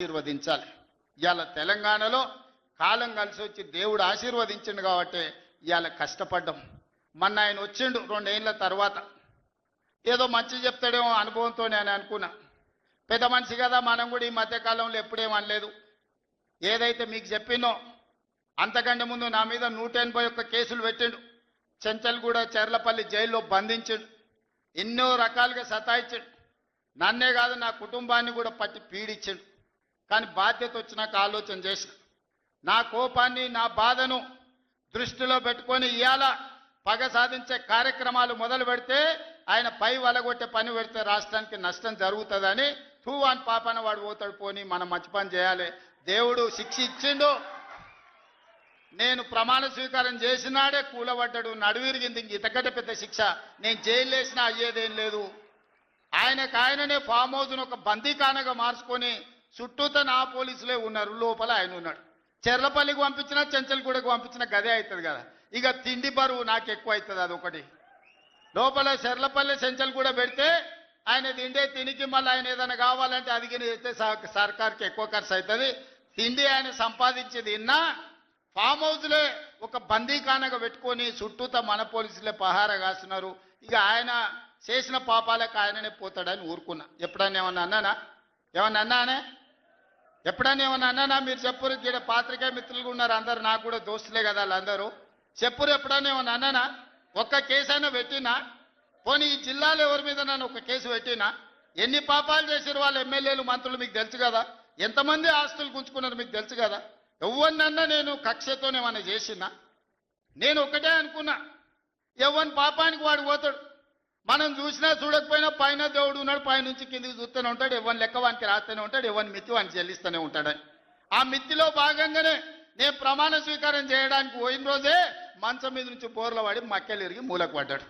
ఆశీర్వదించాలి. ఇవాళ తెలంగాణలో కాలం కలిసి వచ్చి దేవుడు ఆశీర్వదించిండు కాబట్టి ఇవాళ కష్టపడ్డాం. మొన్న ఆయన వచ్చిండు 2 ఏళ్ల తర్వాత, ఏదో మంచి చెప్తాడేమో అనుభవంతో నేను అనుకున్నా. పెద్ద మనిషి కదా, మనం కూడా ఈ మధ్యకాలంలో ఎప్పుడేం అనలేదు. ఏదైతే మీకు చెప్పినో అంతకంటే ముందు నా మీద 181 కేసులు పెట్టిండు. చెంచల్గూడ చెర్లపల్లి జైల్లో బంధించిండు. ఎన్నో రకాలుగా సతాయించాడు. నన్నే కాదు నా కుటుంబాన్ని కూడా పట్టి పీడించాడు. కానీ బాధ్యత వచ్చినాక ఆలోచన చేసిన, నా కోపాన్ని నా బాధను దృష్టిలో పెట్టుకొని ఇవాళ పగ సాధించే కార్యక్రమాలు మొదలు పెడితే ఆయన పై వలగొట్టే పని పెడితే రాష్ట్రానికి నష్టం జరుగుతుందని తూవాన్ పాపన వాడు పోతాడు. పోని మనం మంచి పని చేయాలి. దేవుడు శిక్ష ఇచ్చిండు. నేను ప్రమాణ స్వీకారం చేసినాడే కూలబడ్డాడు, నడువిరిగింది. ఇంతకంటే పెద్ద శిక్ష నేను జైలు వేసినా అయ్యేదేం లేదు. ఆయననే ఫామ్ హౌస్ను ఒక బందీఖానగా మార్చుకొని చుట్టూతో నా పోలీసులే ఉన్నారు, లోపల ఆయన ఉన్నాడు. చెర్లపల్లికి పంపించినా చెంచల్గూడకు పంపించిన గదే అవుతుంది కదా. ఇక తిండి బరువు నాకు ఎక్కువ అవుతుంది. అదొకటి. లోపల చెర్లపల్లి చెంచల్గూడ పెడితే ఆయన తిండే తినికి మళ్ళీ ఆయన ఏదైనా కావాలంటే అదిగిన చేస్తే సర్కార్కి ఎక్కువ ఖర్చు అవుతుంది. తిండి ఆయన సంపాదించేది ఇన్నా ఫామ్ హౌస్లే ఒక బందీఖానగా పెట్టుకొని చుట్టూతో మన పోలీసులే పహారా కాస్తున్నారు. ఇక ఆయన చేసిన పాపాలకు ఆయననే పోతాడని ఊరుకున్నా. ఎప్పుడన్నా ఏమన్నా అన్నానా? ఏమన్నా అన్నానే? ఎప్పుడన్నా ఏమన్నా అన్నానా? మీరు చెప్పురు. ఇక్కడ పాత్రికేయ మిత్రులు ఉన్నారు అందరు, నాకు కూడా దోస్తులే కదా వాళ్ళందరూ. చెప్పురు. ఎప్పుడన్నా ఏమన్నా అన్నానా? ఒక్క కేసు అయినా పెట్టినా? పోనీ ఈ జిల్లాలో ఎవరి మీద నన్ను ఒక కేసు పెట్టినా? ఎన్ని పాపాలు చేసారు వాళ్ళు ఎమ్మెల్యేలు మంత్రులు మీకు తెలుసు కదా. ఎంతమంది ఆస్తులు గుంజుకున్నారు మీకు తెలుసు కదా. ఎవరినన్నా నేను కక్షతోనేమన్నా చేసినా? నేను ఒకటే అనుకున్నా, ఎవరి పాపానికి వాడు పోతాడు. మనం చూసినా చూడకపోయినా పైన దేవుడు ఉన్నాడు, పైనుంచి కిందికి చూస్తూనే ఉంటాడు. ఎవరిని లెక్క వానికి రాస్తూనే ఉంటాడు, ఎవరిని మిత్తి వానికి చెల్లిస్తూనే ఉంటాడని. ఆ మిత్తిలో భాగంగానే నేను ప్రమాణ స్వీకారం చేయడానికి పోయిన రోజే మంచం మీద నుంచి బోర్ల పడి మక్కెలు ఇరిగి మూలకు పడ్డాడు.